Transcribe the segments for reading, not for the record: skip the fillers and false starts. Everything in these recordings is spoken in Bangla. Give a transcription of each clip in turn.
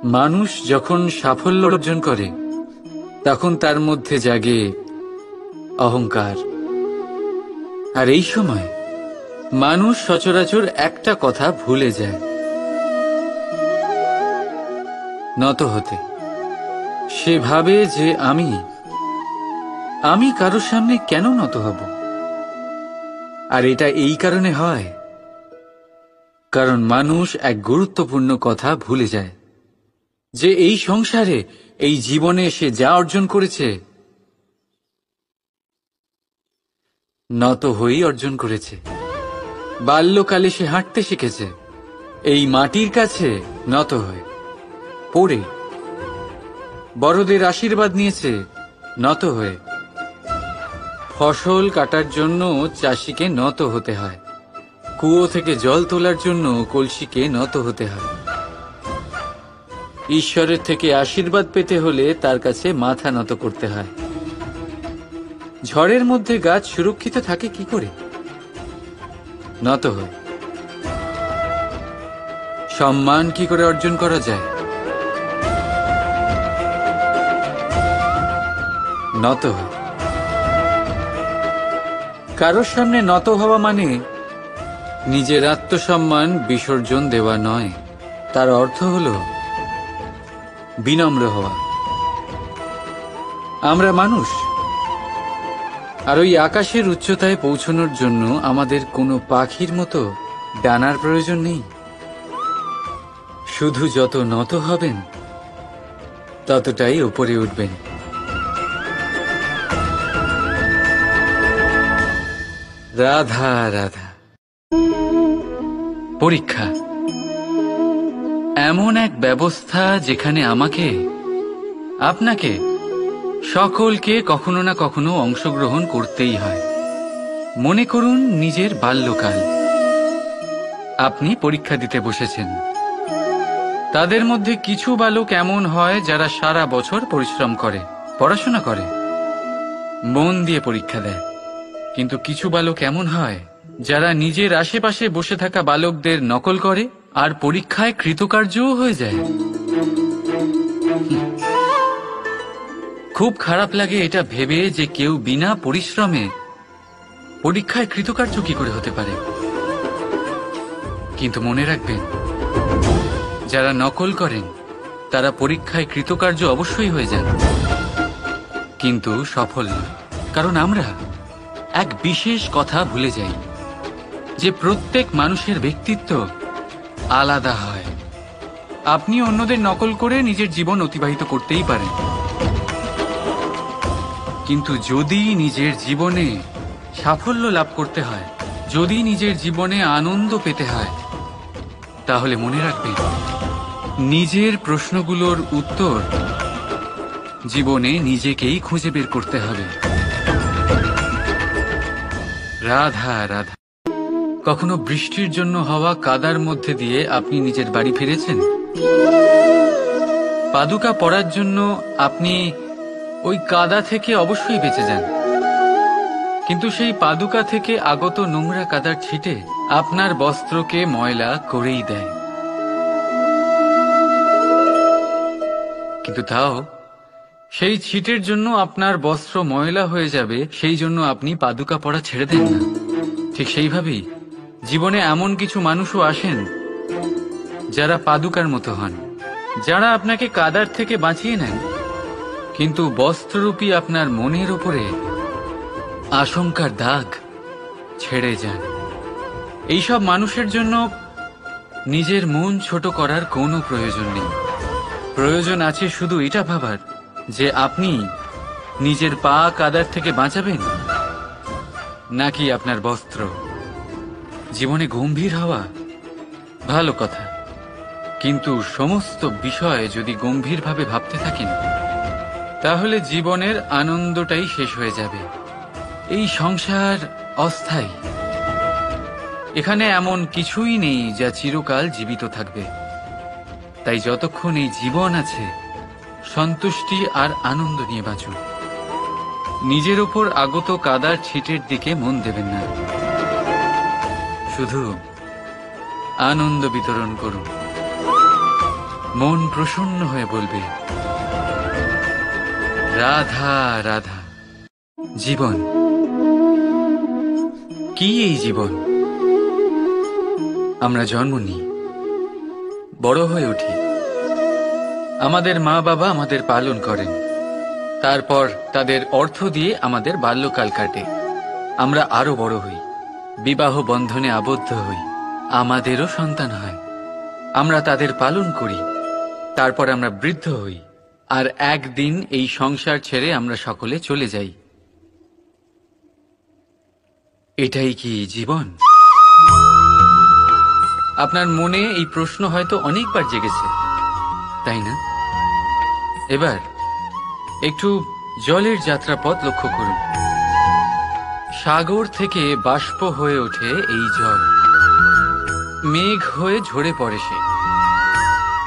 মানুষ যখন সাফল্য অর্জন করে তখন তার মধ্যে জাগে অহংকার। আর এই সময় মানুষ সচরাচর একটা কথা ভুলে যায়, নত হতে। সে ভাবে যে আমি কারোর সামনে কেন নত হব। আর এটা এই কারণে হয় কারণ মানুষ এক গুরুত্বপূর্ণ কথা ভুলে যায়, যে এই সংসারে, এই জীবনে সে যা অর্জন করেছে নত হয়েই অর্জন করেছে। বাল্যকালে সে হাঁটতে শিখেছে এই মাটির কাছে নত হয়ে, পড়ে। বড়দের আশীর্বাদ নিয়েছে নত হয়ে। ফসল কাটার জন্য চাষিকে নত হতে হয়, কুয়ো থেকে জল তোলার জন্য কলসিকে নত হতে হয়। ঈশ্বরের থেকে আশীর্বাদ পেতে হলে তার কাছে মাথা নত করতে হয়। ঝড়ের মধ্যে গাছ সুরক্ষিত থাকে কি করে? নত হয়ে। সম্মান কি করে অর্জন করা যায়? নত হয়ে। কারোর সামনে নত হওয়া মানে নিজের আত্মসম্মান বিসর্জন দেওয়া নয়, তার অর্থ হল বিনম্র হওয়া। আমরা মানুষ, আর ওই আকাশের উচ্চতায় পৌঁছানোর জন্য আমাদের কোনো পাখির মতো ডানার প্রয়োজন নেই। শুধু যত নত হবেন ততটাই উপরে উঠবেন। রাধা রাধা। পরীক্ষা এমন এক ব্যবস্থা যেখানে আমাকে, আপনাকে, সকলকে কখনো না কখনো অংশগ্রহণ করতেই হয়। মনে করুন নিজের বাল্যকাল। আপনি পরীক্ষা দিতে বসেছেন। তাদের মধ্যে কিছু বালক এমন হয় যারা সারা বছর পরিশ্রম করে, পড়াশোনা করে, মন দিয়ে পরীক্ষা দেয়। কিন্তু কিছু বালক এমন হয় যারা নিজের আশেপাশে বসে থাকা বালকদের নকল করে আর পরীক্ষায় কৃতকার্যও হয়ে যায়। খুব খারাপ লাগে এটা ভেবে যে কেউ বিনা পরিশ্রমে পরীক্ষায় কৃতকার্য কি করে হতে পারে। কিন্তু মনে রাখবেন, যারা নকল করেন তারা পরীক্ষায় কৃতকার্য অবশ্যই হয়ে যান, কিন্তু সফল নয়। কারণ আমরা এক বিশেষ কথা ভুলে যাই, যে প্রত্যেক মানুষের ব্যক্তিত্ব আলাদা হয়। আপনি অন্যদের নকল করে নিজের জীবন অতিবাহিত করতেই পারেন, কিন্তু যদি নিজের জীবনে সাফল্য লাভ করতে হয়, যদি নিজের জীবনে আনন্দ পেতে হয়, তাহলে মনে রাখবেন, নিজের প্রশ্নগুলোর উত্তর জীবনে নিজেকেই খুঁজে বের করতে হবে। রাধা রাধা। কখনো বৃষ্টির জন্য হওয়া কাদার মধ্যে দিয়ে আপনি নিজের বাড়ি ফিরেছেন? পাদুকা পরার জন্য আপনি ওই কাদা থেকে অবশ্যই বেঁচে যান, কিন্তু সেই পাদুকা থেকে আগত নোংরা কাদার ছিটে আপনার বস্ত্রকে ময়লা করেই দেয়। কিন্তু তাও সেই ছিটের জন্য আপনার বস্ত্র ময়লা হয়ে যাবে, সেই জন্য আপনি পাদুকা পরা ছেড়ে দেন না। ঠিক সেইভাবেই জীবনে এমন কিছু মানুষও আসেন যারা পাদুকার মতো হন, যারা আপনাকে কাদার থেকে বাঁচিয়ে নেন, কিন্তু বস্ত্ররূপী আপনার মনের উপরে আশঙ্কার দাগ ছেড়ে যান। এইসব মানুষের জন্য নিজের মন ছোট করার কোনো প্রয়োজন নেই। প্রয়োজন আছে শুধু এটা ভাবার যে আপনি নিজের পা কাদার থেকে বাঁচাবেন নাকি আপনার বস্ত্র। জীবনে গম্ভীর হওয়া ভালো কথা, কিন্তু সমস্ত বিষয়ে যদি গম্ভীরভাবে ভাবতে থাকেন তাহলে জীবনের আনন্দটাই শেষ হয়ে যাবে। এই সংসার অস্থায়ী, এখানে এমন কিছুই নেই যা চিরকাল জীবিত থাকবে। তাই যতক্ষণ এই জীবন আছে, সন্তুষ্টি আর আনন্দ নিয়ে বাঁচুন। নিজের ওপর আগত কাদার ছিটের দিকে মন দেবেন না, শুধু আনন্দ বিতরণ করুন। মন প্রসন্ন হয়ে বলবে, রাধা রাধা। জীবন কি? এই জীবন আমরা জন্ম নিই, বড় হয়ে উঠি, আমাদের মা বাবা আমাদের পালন করেন, তারপর তাদের অর্থ দিয়ে আমাদের বাল্যকাল কাটে, আমরা আরো বড় হই, বিবাহ বন্ধনে আবদ্ধ হই, আমাদেরও সন্তান হয়, আমরা তাদের পালন করি, তারপর আমরা বৃদ্ধ হই, আর একদিন এই সংসার ছেড়ে আমরা সকলে চলে যাই। এটাই কি জীবন? আপনার মনে এই প্রশ্ন হয়তো অনেকবার জেগেছে, তাই না? এবার একটু জলের যাত্রাপথ লক্ষ্য করুন। সাগর থেকে বাষ্প হয়ে ওঠে এই জল, মেঘ হয়ে ঝরে পড়ে সে,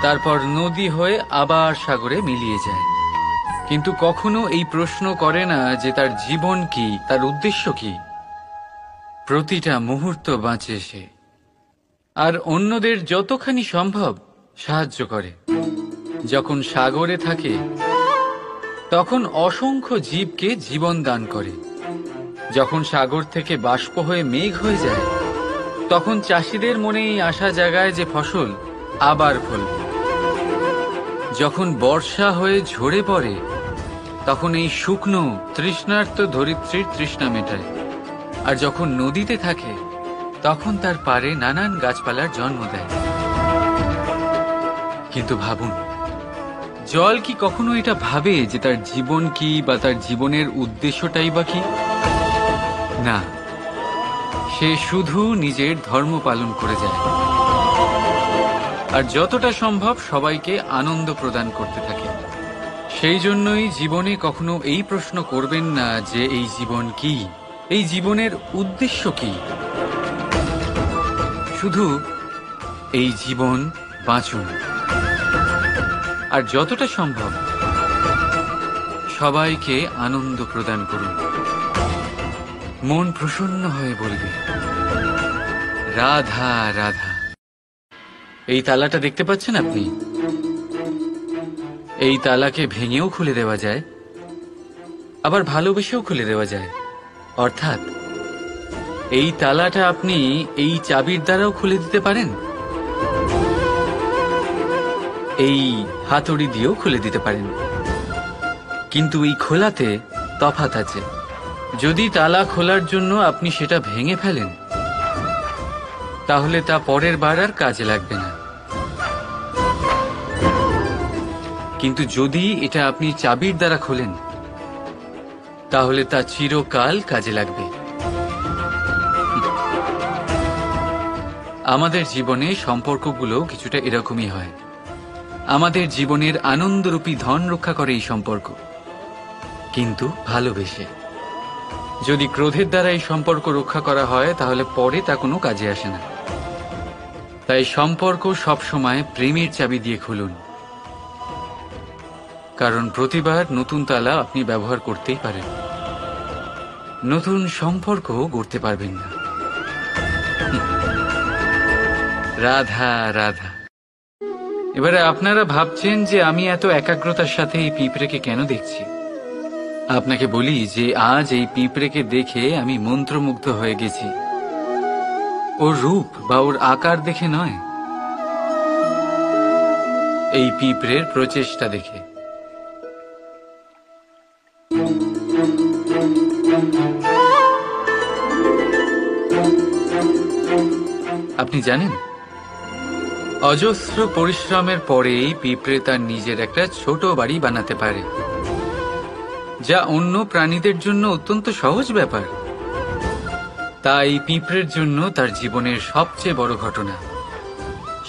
তারপর নদী হয়ে আবার সাগরে মিলিয়ে যায়। কিন্তু কখনো এই প্রশ্ন করে না যে তার জীবন কি, তার উদ্দেশ্য কি। প্রতিটা মুহূর্ত বাঁচে সে, আর অন্যদের যতখানি সম্ভব সাহায্য করে। যখন সাগরে থাকে তখন অসংখ্য জীবকে জীবন দান করে। যখন সাগর থেকে বাষ্প হয়ে মেঘ হয়ে যায় তখন চাষিদের মনে এই আশা জাগায় যে ফসল আবার ফলবে। যখন বর্ষা হয়ে ঝরে পড়ে তখন এই শুকনো তৃষ্ণার্ত ধরিত্রীর তৃষ্ণা মেটায়। আর যখন নদীতে থাকে তখন তার পাড়ে নানান গাছপালার জন্ম দেয়। কিন্তু ভাবুন, জল কি কখনো এটা ভাবে যে তার জীবন কি বা তার জীবনের উদ্দেশ্যটাই বা কি? না, সে শুধু নিজের ধর্ম পালন করে যায়, আর যতটা সম্ভব সবাইকে আনন্দ প্রদান করতে থাকে। সেই জন্যই জীবনে কখনো এই প্রশ্ন করবেন না যে এই জীবন কি, এই জীবনের উদ্দেশ্য কি। শুধু এই জীবন বাঁচুন, আর যতটা সম্ভব সবাইকে আনন্দ প্রদান করুন। মন প্রসন্ন হয়ে বলবে, রাধা রাধা। এই তালাটা দেখতে পাচ্ছেন আপনি? এই তালাকে ভেঙেও খুলে দেওয়া যায়, আবার ভালোবেসেও খুলে দেওয়া যায়। অর্থাৎ এই তালাটা আপনি এই চাবির দ্বারাও খুলে দিতে পারেন, এই হাতুড়ি দিয়েও খুলে দিতে পারেন। কিন্তু এই খোলাতে তফাৎ আছে। যদি তালা খোলার জন্য আপনি সেটা ভেঙে ফেলেন তাহলে তা পরের বার আর কাজে লাগবে না। কিন্তু যদি এটা আপনি চাবির দ্বারা খোলেন তাহলে তা চিরকাল কাজে লাগবে। আমাদের জীবনে সম্পর্কগুলো কিছুটা এরকমই হয়। আমাদের জীবনের আনন্দরূপী ধন রক্ষা করে এই সম্পর্ক, কিন্তু ভালোবেসে। যদি ক্রোধের দ্বারা এই সম্পর্ক রক্ষা করা হয় তাহলে পরে তা কোনো কাজে আসে না। তাই সম্পর্ক সবসময় প্রেমের চাবি দিয়ে খুলুন, কারণ প্রতিবার নতুন তালা আপনি ব্যবহার করতেই পারেন, নতুন সম্পর্ক গড়তে পারবেন না। রাধা রাধা। এবারে আপনারা ভাবছেন যে আমি এত একাগ্রতার সাথে এই পিঁপড়েকে কেন দেখছি। আপনাকে বলি যে আজ এই পিঁপড়েকে দেখে আমি মন্ত্রমুগ্ধ হয়ে গেছি। ওর রূপ বা ওর আকার দেখে নয়, এই পিঁপড়ের প্রচেষ্টা দেখে। আপনি জানেন, অজস্র পরিশ্রমের পরেই পিঁপড়ে তার নিজের একটা ছোট বাড়ি বানাতে পারে, যা অন্য প্রাণীদের জন্য অত্যন্ত সহজ ব্যাপার। তাই পিঁপড়ের জন্য তার জীবনের সবচেয়ে বড় ঘটনা,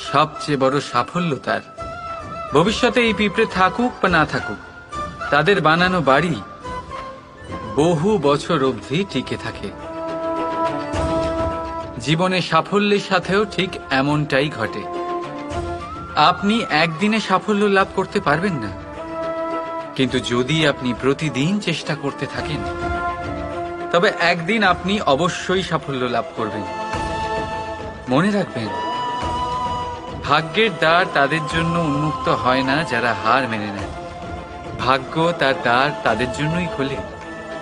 সবচেয়ে বড় সাফল্য তার। ভবিষ্যতে এই পিঁপড়ে থাকুক বা না থাকুক, তাদের বানানো বাড়ি বহু বছর অবধি টিকে থাকে। জীবনে সাফল্যের সাথেও ঠিক এমনটাই ঘটে। আপনি একদিনে সাফল্য লাভ করতে পারবেন না, কিন্তু যদি আপনি প্রতিদিন চেষ্টা করতে থাকেন তবে একদিন আপনি অবশ্যই সাফল্য লাভ করবেন। মনে রাখবেন, ভাগ্যের দ্বার তাদের জন্য উন্মুক্ত হয় না যারা হার মেনে নেয়। ভাগ্য তার দ্বার তাদের জন্যই খোলে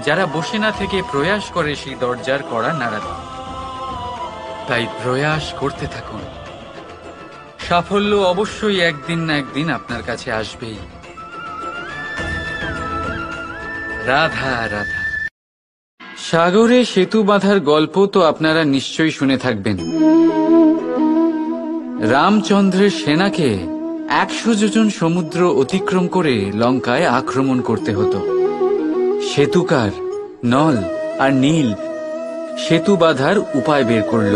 যারা বসে না থেকে প্রয়াস করে সেই দরজার কড়া নাড়াতে। তাই প্রয়াস করতে থাকুন। সাফল্য অবশ্যই একদিন না একদিন আপনার কাছে আসবেই। রাধা রাধা। সাগরে সেতু বাঁধার গল্প তো আপনারা নিশ্চয়ই শুনে থাকবেন। রামচন্দ্রের সেনাকে 100 যোজন সমুদ্র অতিক্রম করে লঙ্কায় আক্রমণ করতে হতো। সেতুকার নল আর নীল সেতু বাঁধার উপায় বের করল,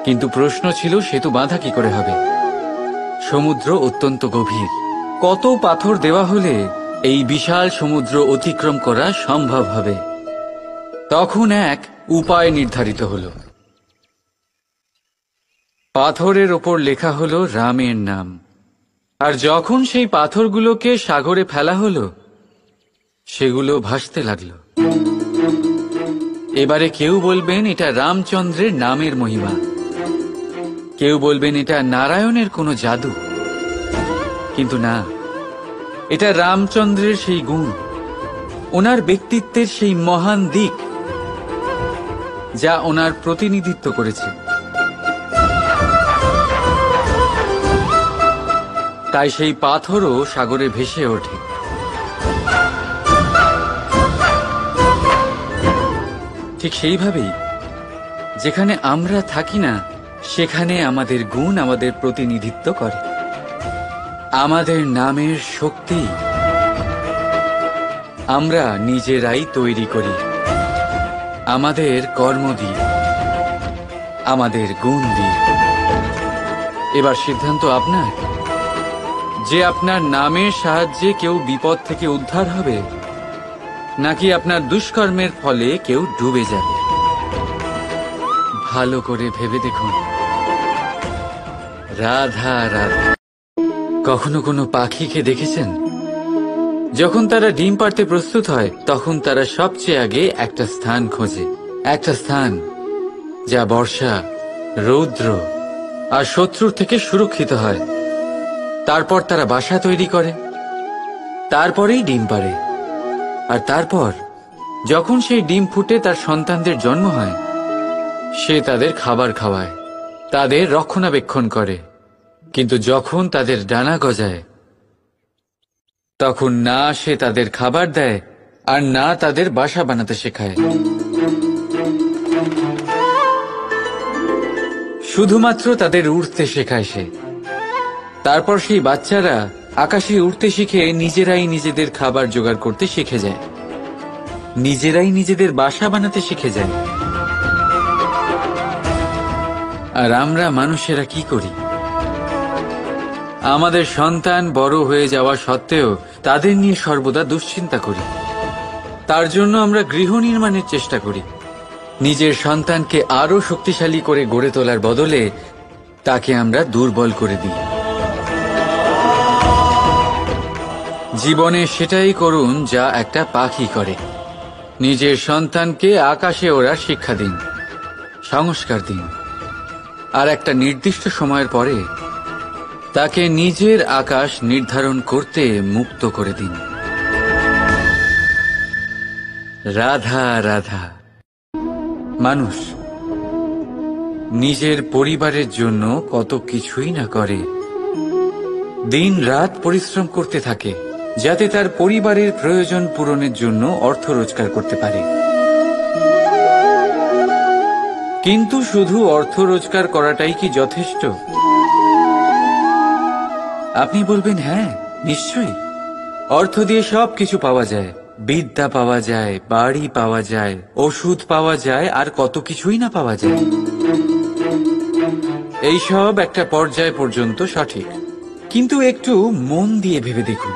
কিন্তু প্রশ্ন ছিল সেতু বাঁধা কি করে হবে? সমুদ্র অত্যন্ত গভীর, কত পাথর দেওয়া হলে এই বিশাল সমুদ্র অতিক্রম করা সম্ভব হবে? তখন এক উপায় নির্ধারিত হল। পাথরের ওপর লেখা হলো রামের নাম, আর যখন সেই পাথরগুলোকে সাগরে ফেলা হলো সেগুলো ভাসতে লাগলো। এবারে কেউ বলবেন এটা রামচন্দ্রের নামের মহিমা, কেউ বলবেন এটা নারায়ণের কোনো জাদু, কিন্তু না, এটা রামচন্দ্রের সেই গুণ, ওনার ব্যক্তিত্বের সেই মহান দিক যা ওনার প্রতিনিধিত্ব করেছে। তাই সেই পাথরও সাগরে ভেসে ওঠে। ঠিক সেইভাবেই যেখানে আমরা থাকি না সেখানে আমাদের গুণ আমাদের প্রতিনিধিত্ব করে। আমাদের নামের শক্তি আমরা নিজেরাই তৈরি করি, আমাদের কর্ম দিয়ে, আমাদের গুণ দিয়ে। এবার সিদ্ধান্ত আপনার যে আপনার নামের সাহায্যে কেউ বিপদ থেকে উদ্ধার হবে, নাকি আপনার দুষ্কর্মের ফলে কেউ ডুবে যাবে। ভালো করে ভেবে দেখুন। রাধা রাধা। কখনো কোনো পাখিকে দেখেছেন? যখন তারা ডিম পাড়তে প্রস্তুত হয় তখন তারা সবচেয়ে আগে একটা স্থান খোঁজে, একটা স্থান যা বর্ষা, রৌদ্র আর শত্রুর থেকে সুরক্ষিত হয়। তারপর তারা বাসা তৈরি করে, তারপরেই ডিম পাড়ে, আর তারপর যখন সেই ডিম ফুটে তার সন্তানদের জন্ম হয়, সে তাদের খাবার খাওয়ায়, তাদের রক্ষণাবেক্ষণ করে। কিন্তু যখন তাদের ডানা গজায় তখন না সে তাদের খাবার দেয় আর না তাদের বাসা বানাতে শেখায়, শুধুমাত্র তাদের উড়তে শেখায় সে। তারপর সেই বাচ্চারা আকাশে উড়তে শিখে নিজেরাই নিজেদের খাবার জোগাড় করতে শিখে যায়, নিজেরাই নিজেদের বাসা বানাতে শিখে যায়। আর আমরা মানুষেরা কি করি? আমাদের সন্তান বড় হয়ে যাওয়া সত্ত্বেও তাদের নিয়ে সর্বদা দুশ্চিন্তা করি। তার জন্য আমরা গৃহ নির্মাণের চেষ্টা করি। নিজের সন্তানকে আরো শক্তিশালী করে গড়ে তোলার বদলে তাকে আমরা দুর্বল করে দিই। জীবনে সেটাই করুন যা একটা পাখি করে। নিজের সন্তানকে আকাশে ওড়ার শিক্ষা দিন, সংস্কার দিন, আর একটা নির্দিষ্ট সময়ের পরে তাকে নিজের আকাশ নির্ধারণ করতে মুক্ত করে দিন। রাধা রাধা। মানুষ নিজের পরিবারের জন্য কত কিছুই না করে, দিন রাত পরিশ্রম করতে থাকে যাতে তার পরিবারের প্রয়োজন পূরণের জন্য অর্থ রোজগার করতে পারে। কিন্তু শুধু অর্থ রোজগার করাটাই কি যথেষ্ট? আপনি বলবেন হ্যাঁ, নিশ্চয়ই। অর্থ দিয়ে সবকিছু পাওয়া যায়, বিদ্যা পাওয়া যায়, বাড়ি পাওয়া যায়, ওষুধ পাওয়া যায়, আর কত কিছুই না পাওয়া যায়। এইসব একটা পর্যায় পর্যন্ত সঠিক, কিন্তু একটু মন দিয়ে ভেবে দেখুন,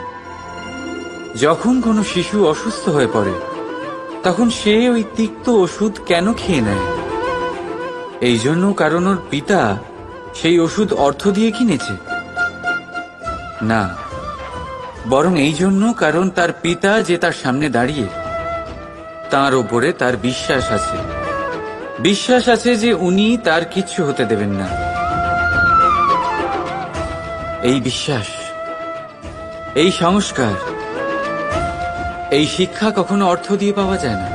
যখন কোনো শিশু অসুস্থ হয়ে পড়ে তখন সে ওই তিক্ত ওষুধ কেন খেয়ে নেয়? এই জন্য কারণ ওর পিতা সেই ওষুধ অর্থ দিয়ে কিনেছে? না, বরং এই জন্য কারণ তার পিতা যে তার সামনে দাঁড়িয়ে, তার ওপরে তার বিশ্বাস আছে, বিশ্বাস আছে যে উনি তার কিচ্ছু হতে দেবেন না। এই বিশ্বাস, এই সংস্কার, এই শিক্ষা কখনো অর্থ দিয়ে পাওয়া যায় না।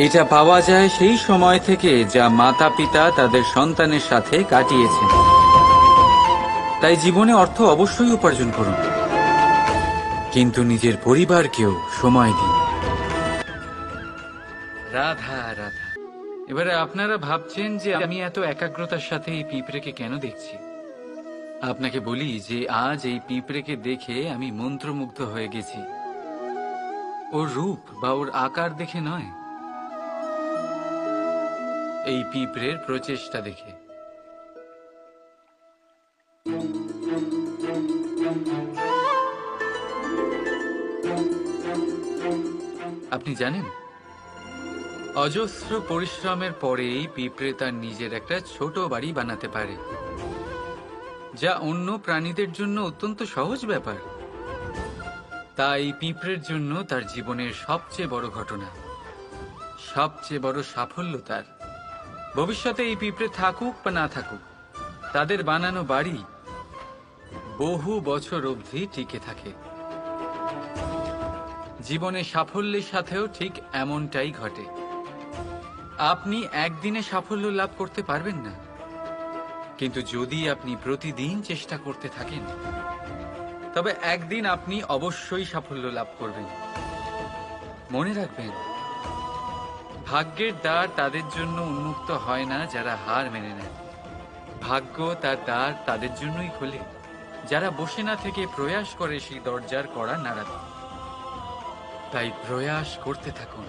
এটা পাওয়া যায় সেই সময় থেকে যা মাতা পিতা তাদের সন্তানের সাথে কাটিয়েছেন। তাই জীবনে অর্থ অবশ্যই উপার্জন করুন, কিন্তু নিজের পরিবারকেও সময় দিন। রাধা রাধা। এবারে আপনারা ভাবছেন যে আমি এত একাগ্রতার সাথে এই পিঁপড়েকে কেন দেখছি। আপনাকে বলি যে আজ এই পিঁপড়েকে দেখে আমি মন্ত্রমুগ্ধ হয়ে গেছি। ওর রূপ বা ওর আকার দেখে নয়, এই পিঁপড়ের প্রচেষ্টা দেখে। আপনি জানেন, অজস্র পরিশ্রমের পরেই পিঁপড়ে তার নিজের একটা ছোট বাড়ি বানাতে পারে, যা অন্য প্রাণীদের জন্য অত্যন্ত সহজ ব্যাপার। তাই পিঁপড়ের জন্য তার জীবনের সবচেয়ে বড় ঘটনা, সবচেয়ে বড় সাফল্য তার। ভবিষ্যতে এই পিঁপড়ে থাকুক বা না থাকুক, তাদের বানানো বাড়ি বহু বছর অবধি টিকে থাকে। জীবনে সাফল্যের সাথেও ঠিক এমনটাই ঘটে। আপনি একদিনে সাফল্য লাভ করতে পারবেন না, কিন্তু যদি আপনি প্রতিদিন চেষ্টা করতে থাকেন, তবে একদিন আপনি অবশ্যই সাফল্য লাভ করবেন। মনে রাখবেন, ভাগ্যের দ্বার তাদের জন্য উন্মুক্ত হয় না যারা হার মেনে নেয়। ভাগ্য তার দ্বার তাদের জন্যই খোলে যারা বসে না থেকে প্রয়াস করে সেই দরজার কড়া নাড়াতে। তাই প্রয়াস করতে থাকুন।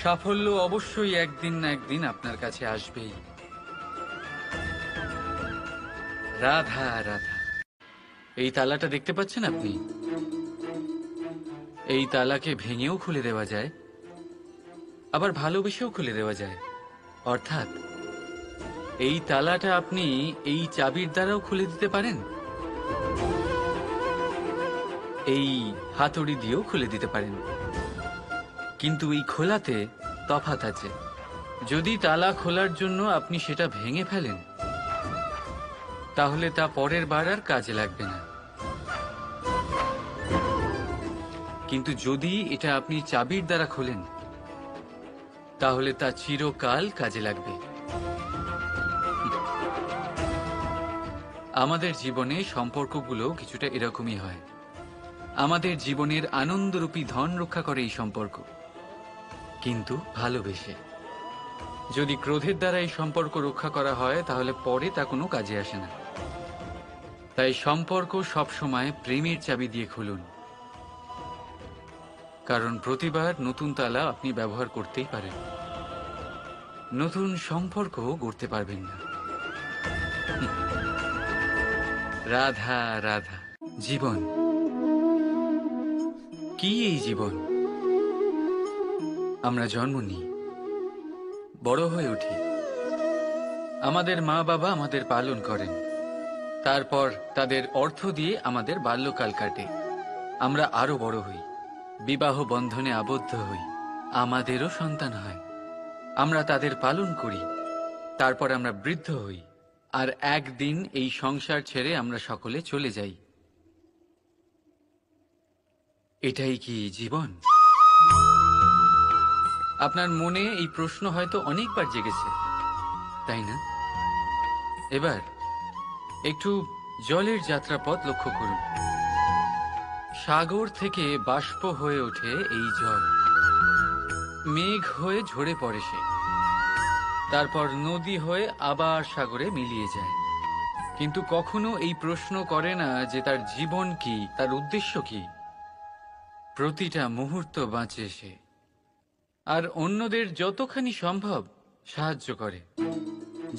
সাফল্য অবশ্যই একদিন না একদিন আপনার কাছে আসবেই। রাধা রাধা। এই তালাটা দেখতে পাচ্ছেন আপনি? এই তালাকে ভেঙেও খুলে দেওয়া যায়, আবার ভালোবেসেও খুলে দেওয়া যায়। অর্থাৎ এই তালাটা আপনি এই চাবির দ্বারাও খুলে দিতে পারেন, এই হাতুড়ি দিয়েও খুলে দিতে পারেন। কিন্তু এই খোলাতে তফাৎ আছে। যদি তালা খোলার জন্য আপনি সেটা ভেঙে ফেলেন, তাহলে তা পরের বার আর কাজে লাগবে না। কিন্তু যদি এটা আপনি চাবির দ্বারা খোলেন, তাহলে তা চিরকাল কাজে লাগবে। আমাদের জীবনে সম্পর্কগুলো কিছুটা এরকমই হয়। আমাদের জীবনের আনন্দরূপী ধন রক্ষা করে এই সম্পর্ক, কিন্তু ভালোবেসে। যদি ক্রোধের দ্বারা এই সম্পর্ক রক্ষা করা হয়, তাহলে পরে তা কোনো কাজে আসে না। তাই সম্পর্ক সবসময় প্রেমের চাবি দিয়ে খুলুন, কারণ প্রতিবার নতুন তালা আপনি ব্যবহার করতেই পারেন, নতুন সম্পর্ক গড়তে পারবেন না। রাধা রাধা। জীবন কি? এই জীবন, আমরা জন্ম নিই, বড় হয়ে উঠি, আমাদের মা বাবা আমাদের পালন করেন, তারপর তাদের অর্থ দিয়ে আমাদের বাল্যকাল কাটে, আমরা আরো বড় হই, বিবাহ বন্ধনে আবদ্ধ হই, আমাদেরও সন্তান হয়, আমরা তাদের পালন করি, তারপর আমরা বৃদ্ধ হই, আর একদিন এই সংসার ছেড়ে আমরা সকলে চলে যাই। এটাই কি জীবন? আপনার মনে এই প্রশ্ন হয়তো অনেকবার জেগেছে, তাই না? এবার একটু জলের যাত্রাপথ লক্ষ্য করুন। সাগর থেকে বাষ্প হয়ে ওঠে এই জল, মেঘ হয়ে ঝরে পড়ে সে, তারপর নদী হয়ে আবার সাগরে মিলিয়ে যায়। কিন্তু কখনো এই প্রশ্ন করে না যে তার জীবন কি, তার উদ্দেশ্য কি। প্রতিটা মুহূর্ত বাঁচে সে, আর অন্যদের যতখানি সম্ভব সাহায্য করে।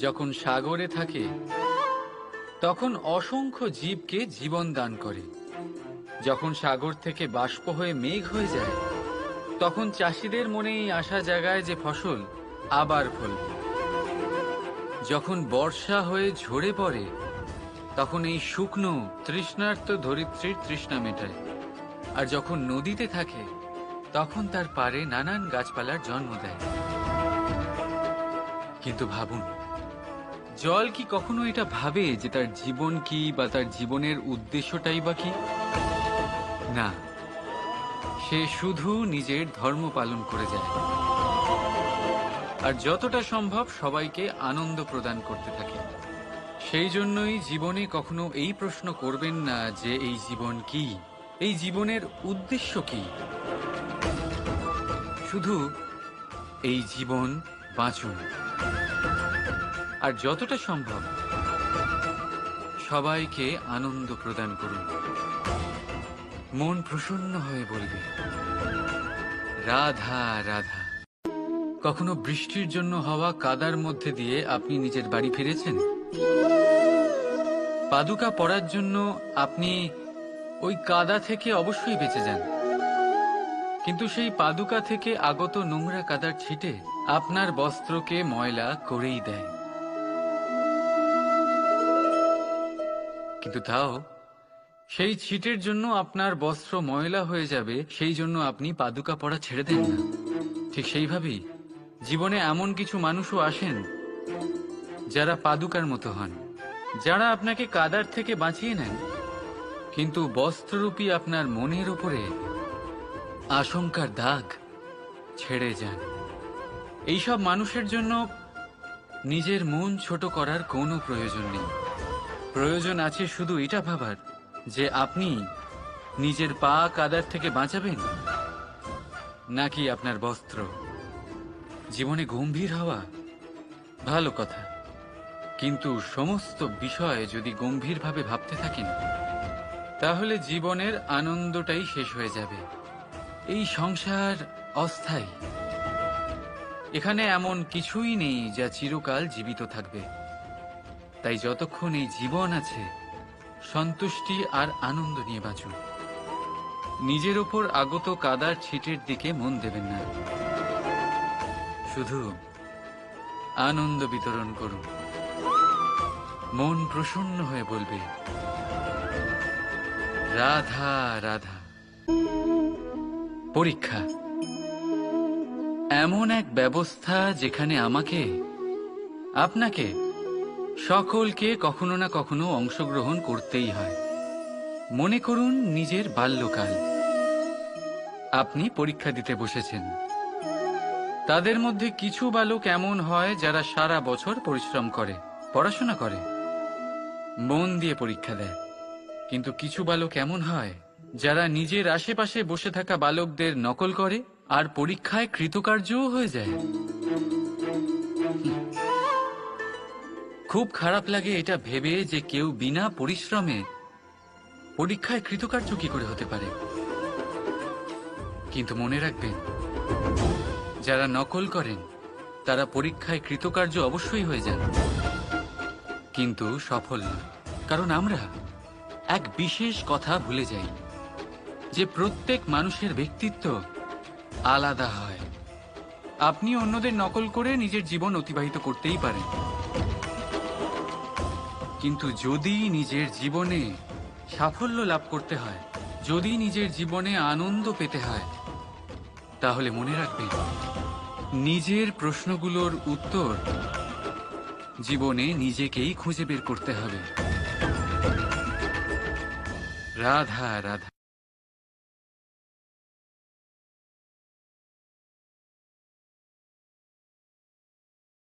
যখন সাগরে থাকে, তখন অসংখ্য জীবকে জীবন দান করে। যখন সাগর থেকে বাষ্প হয়ে মেঘ হয়ে যায়, তখন চাষিদের মনে এই আশা জাগায় যে ফসল আবার ফলবে। যখন বর্ষা হয়ে ঝরে পড়ে, তখন এই শুকনো তৃষ্ণার্ত ধরিত্রীর তৃষ্ণা মেটায়। আর যখন নদীতে থাকে, তখন তার পাড়ে নানান গাছপালার জন্ম দেয়। কিন্তু ভাবুন, জল কি কখনো এটা ভাবে যে তার জীবন কি বা তার জীবনের উদ্দেশ্যটাই বা কি? না, সে শুধু নিজের ধর্ম পালন করে যায় আর যতটা সম্ভব সবাইকে আনন্দ প্রদান করতে থাকে। সেই জন্যই জীবনে কখনো এই প্রশ্ন করবেন না যে এই জীবন কি, এই জীবনের উদ্দেশ্য কি। শুধু এই জীবন বাঁচুন আর যতটা সম্ভব সবাইকে আনন্দ প্রদান করুন। মন প্রসন্ন হয়ে বলবে রাধা রাধা। কখনো বৃষ্টির জন্য হওয়া কাদার মধ্যে দিয়ে আপনি নিজের বাড়ি ফিরেছেন? পাদুকা পরার জন্য আপনি ওই কাদা থেকে অবশ্যই বেঁচে যান, কিন্তু সেই পাদুকা থেকে আগত নোংরা কাদার ছিটে আপনার বস্ত্রকে ময়লা করেই দেয়। কিন্তু তাও সেই ছিটের জন্য আপনার বস্ত্র ময়লা হয়ে যাবে, সেই জন্য আপনি পাদুকা পরা ছেড়ে দেন না। ঠিক সেইভাবেই জীবনে এমন কিছু মানুষও আসেন যারা পাদুকার মতো হন, যারা আপনাকে কাদার থেকে বাঁচিয়ে নেন, কিন্তু বস্ত্ররূপী আপনার মনের উপরে আশঙ্কার দাগ ছেড়ে যান। এইসব মানুষের জন্য নিজের মন ছোট করার কোনো প্রয়োজন নেই। প্রয়োজন আছে শুধু এটা ভাবার যে আপনি নিজের পা কাদার থেকে বাঁচাবেন নাকি আপনার বস্ত্র। জীবনে গম্ভীর হওয়া ভালো কথা, কিন্তু সমস্ত বিষয় যদি গম্ভীরভাবে ভাবতে থাকেন তাহলে জীবনের আনন্দটাই শেষ হয়ে যাবে। এই সংসার অস্থায়ী, এখানে এমন কিছুই নেই যা চিরকাল জীবিত থাকবে। তাই যতক্ষণ এই জীবন আছে সন্তুষ্টি আর আনন্দ নিয়ে বাঁচুন। নিজের ওপর আগত কাদার ছিটের দিকে মন দেবেন না, শুধু আনন্দ বিতরণ করুন। মন প্রসন্ন হয়ে বলবে রাধা রাধা। পরীক্ষা এমন এক ব্যবস্থা যেখানে আমাকে, আপনাকে, সকলকে কখনো না কখনো অংশগ্রহণ করতেই হয়। মনে করুন নিজের বাল্যকাল। আপনি পরীক্ষা দিতে বসেছেন। তাদের মধ্যে কিছু বালক এমন হয় যারা সারা বছর পরিশ্রম করে, পড়াশোনা করে, মন দিয়ে পরীক্ষা দেয়। কিন্তু কিছু বালক এমন হয় যারা নিজের আশেপাশে বসে থাকা বালকদের নকল করে আর পরীক্ষায় কৃতকার্যও হয়ে যায়। খুব খারাপ লাগে এটা ভেবে যে কেউ বিনা পরিশ্রমে পরীক্ষায় কৃতকার্য কি করে হতে পারে। কিন্তু মনে রাখবেন, যারা নকল করেন তারা পরীক্ষায় কৃতকার্য অবশ্যই হয়ে যান, কিন্তু সফল নয়। কারণ আমরা এক বিশেষ কথা ভুলে যাই যে প্রত্যেক মানুষের ব্যক্তিত্ব আলাদা হয়। আপনি অন্যদের নকল করে নিজের জীবন অতিবাহিত করতেই পারেন, কিন্তু যদি নিজের জীবনে সাফল্য লাভ করতে হয়, যদি নিজের জীবনে আনন্দ পেতে হয়, তাহলে মনে রাখবেন নিজের প্রশ্নগুলোর উত্তর জীবনে নিজেকেই খুঁজে বের করতে হবে। রাধা রাধা।